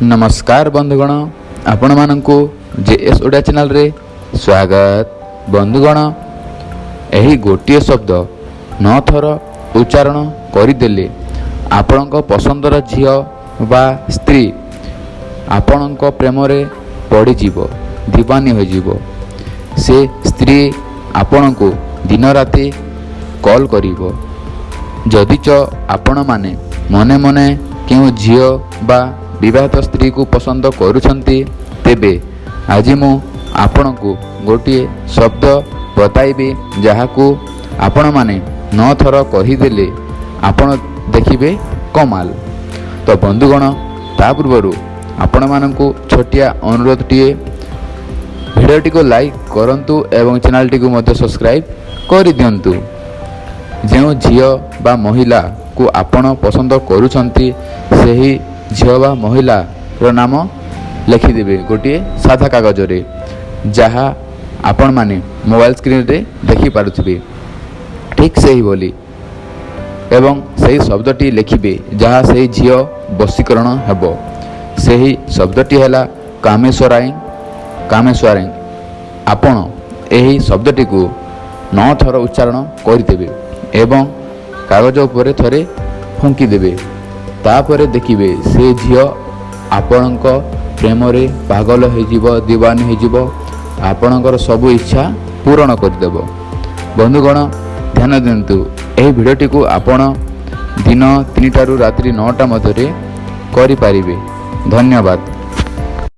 नमस्कार बंधुगण, आपण मानकु जेएस ओडिया चैनल रे स्वागत। बंधुगण, यही गोटे शब्द 9 थर उच्चारण करदेले आपणक पसंदर झील बा स्त्री आपणक प्रेम रे पड़ीजीव, दीवानी होइजिव। से स्त्री आपणक दिन राति कॉल करिवो। जदिच आपण माने मने मने केउ झील बा विवाहित स्त्री को पसंद करुछंती, तेबे आज मु आपणकु गोटे शब्द बताइबी जहाकू आपण माने 9 थर कहीदेले आपण देखिबे कमाल। तो बंधुगण, ता पूर्व आपण मानकु छोटिया अनुरोध टिए, भिडियोटी को लाइक करंतु एवं चैनल टी को मध्य सब्सक्राइब कर दियंतु। जो झियो बा महिला को आपण पसंद करुछंती सेही झियो बा महिला रो नाम लिखिदेवे गोटे साधा कागज रे, जहा आपण माने मोबाइल स्क्रीन रे देखि पारुथिबे। ठीक सही बोली एवं सही शब्दटी लिखिबे जहा सही झियो वशीकरण हेबो। सही शब्दटी हैला कामेश्वराई। कामेश्वराई आपण एही शब्दटी को 9 थर उच्चारण करदेबे एवं कागज उपरे थरे फुंकी देबे। तापरे देखिबे से झियो आपणक प्रेम रे पागल होइजिवो, दीवानी होइजिवो, आपणकर सब इच्छा पूर्ण करदेबो। बंधुगण, ध्यान दियंतु, एही भिडियोटी को आपण दिन 3 टारू रात्रि 9टा मध्य करि पारिबे। धन्यवाद।